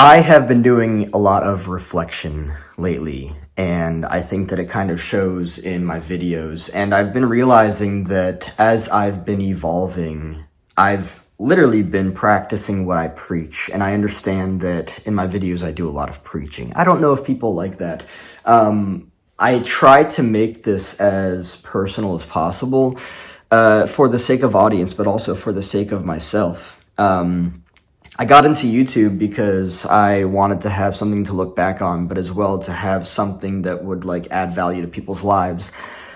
I have been doing a lot of reflection lately, and I think that it kind of shows in my videos. And I've been realizing that as I've been evolving, I've literally been practicing what I preach. And I understand that in my videos, I do a lot of preaching. I don't know if people like that. I try to make this as personal as possible for the sake of audience, but also for the sake of myself. I got into YouTube because I wanted to have something to look back on, but as well to have something that would like add value to people's lives.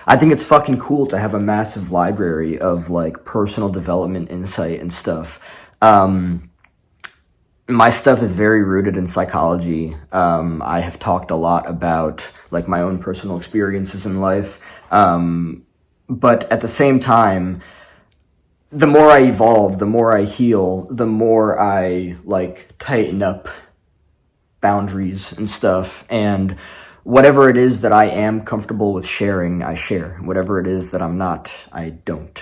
I think it's fucking cool to have a massive library of like personal development insight and stuff. My stuff is very rooted in psychology. I have talked a lot about like my own personal experiences in life. But at the same time, the more I evolve, the more I heal, the more I like tighten up boundaries and stuff. And whatever it is that I am comfortable with sharing, I share. Whatever it is that I'm not, I don't.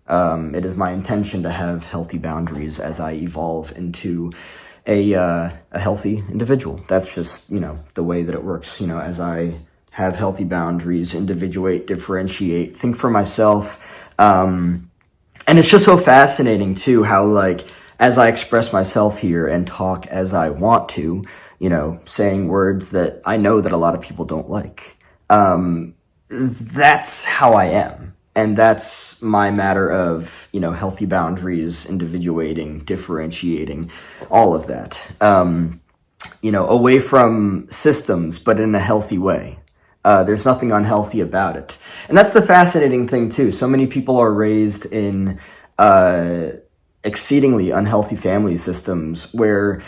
It is my intention to have healthy boundaries as I evolve into a healthy individual. That's just, the way that it works, as I have healthy boundaries, individuate, differentiate, think for myself. And it's just so fascinating too, how like, as I express myself here and talk as I want to, saying words that I know that a lot of people don't like. That's how I am. And that's my matter of, healthy boundaries, individuating, differentiating, all of that. Away from systems, but in a healthy way. There's nothing unhealthy about it. And that's the fascinating thing too. So many people are raised in exceedingly unhealthy family systems where,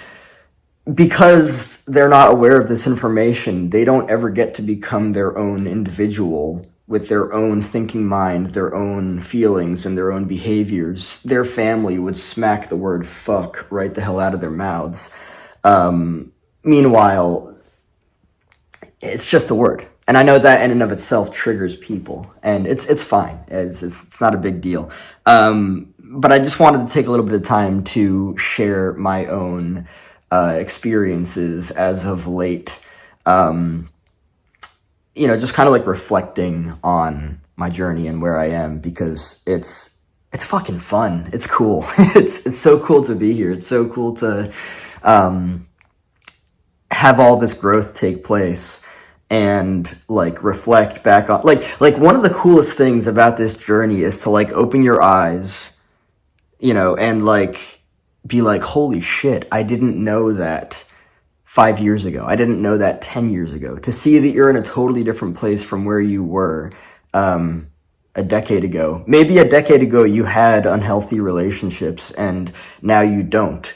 because they're not aware of this information, they don't ever get to become their own individual with their own thinking mind, their own feelings, and their own behaviors. Their family would smack the word fuck right the hell out of their mouths. Meanwhile, it's just a word. And I know that in and of itself triggers people, and it's fine. It's not a big deal. But I just wanted to take a little bit of time to share my own experiences as of late. Just kind of like reflecting on my journey and where I am, because it's fucking fun. It's cool. It's so cool to be here. It's so cool to have all this growth take place. And like reflect back on like one of the coolest things about this journey is to like open your eyes, and like be like, holy shit, I didn't know that 5 years ago. I didn't know that 10 years ago. To see that you're in a totally different place from where you were a decade ago. Maybe a decade ago you had unhealthy relationships and now you don't.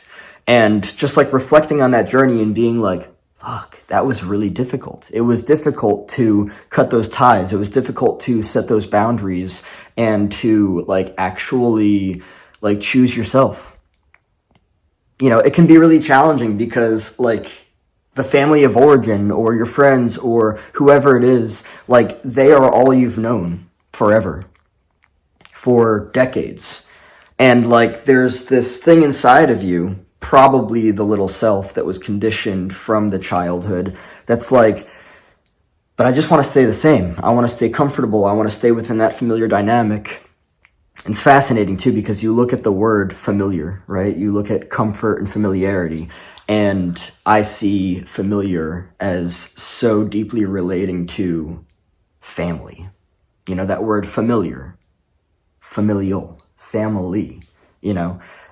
And just like reflecting on that journey and being like, fuck, that was really difficult. It was difficult to cut those ties. It was difficult to set those boundaries and to like actually like choose yourself. It can be really challenging because like the family of origin or your friends or whoever it is, like they are all you've known forever, for decades. And like there's this thing inside of you, probably the little self that was conditioned from the childhood, that's like, but I just want to stay the same. I want to stay comfortable. I want to stay within that familiar dynamic. And it's fascinating too, because you look at the word familiar, right? You look at comfort and familiarity, and I see familiar as so deeply relating to family. That word familiar, familial, family,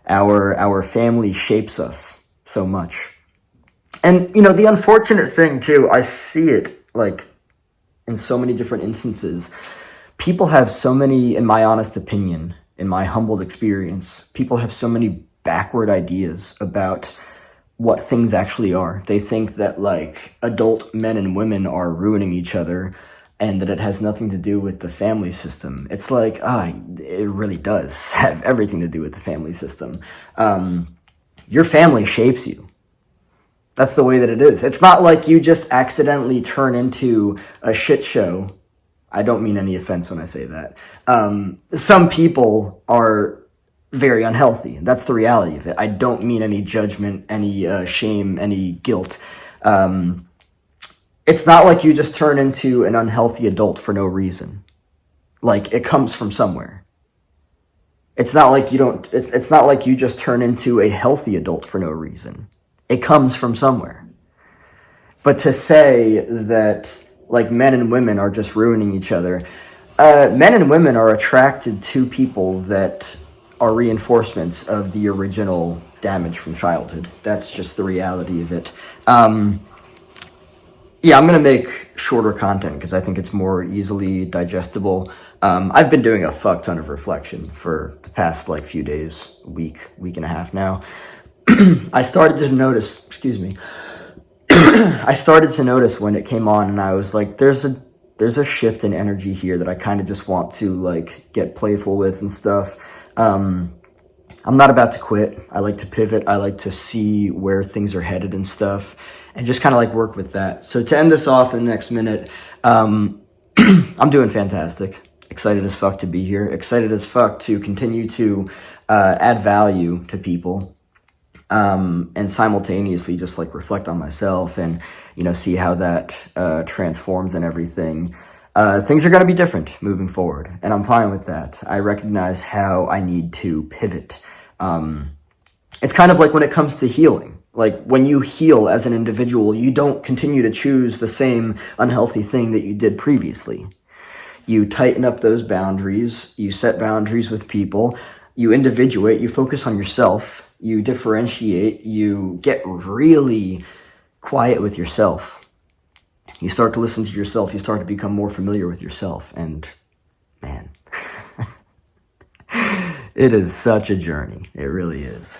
Our family shapes us so much. And, the unfortunate thing too, I see it like in so many different instances. People have so many, in my honest opinion, in my humbled experience, people have so many backward ideas about what things actually are. They think that like adult men and women are ruining each other and that it has nothing to do with the family system. It's like, it really does have everything to do with the family system. Your family shapes you. That's the way that it is. It's not like you just accidentally turn into a shit show. I don't mean any offense when I say that. Some people are very unhealthy. That's the reality of it. I don't mean any judgment, any shame, any guilt. It's not like you just turn into an unhealthy adult for no reason. Like, it comes from somewhere. It's not like it's not like you just turn into a healthy adult for no reason. It comes from somewhere. But to say that, like, men and women are just ruining each other, men and women are attracted to people that are reinforcements of the original damage from childhood. That's just the reality of it. Yeah, I'm going to make shorter content because I think it's more easily digestible. I've been doing a fuck ton of reflection for the past, like, few days, week and a half now. I started to notice, excuse me, I started to notice when it came on, and I was like, there's a shift in energy here that I kind of just want to, like, get playful with and stuff. I'm not about to quit. I like to pivot. I like to see where things are headed and stuff, and just kind of like work with that. So to end this off in the next minute, I'm doing fantastic. Excited as fuck to be here. Excited as fuck to continue to add value to people, and simultaneously just like reflect on myself and, you know, see how that transforms and everything. Things are going to be different moving forward, and I'm fine with that. I recognize how I need to pivot. It's kind of like when it comes to healing. Like, when you heal as an individual, you don't continue to choose the same unhealthy thing that you did previously. You tighten up those boundaries, you set boundaries with people, you individuate, you focus on yourself, you differentiate, you get really quiet with yourself. You start to listen to yourself, you start to become more familiar with yourself, and man, it is such a journey. It really is.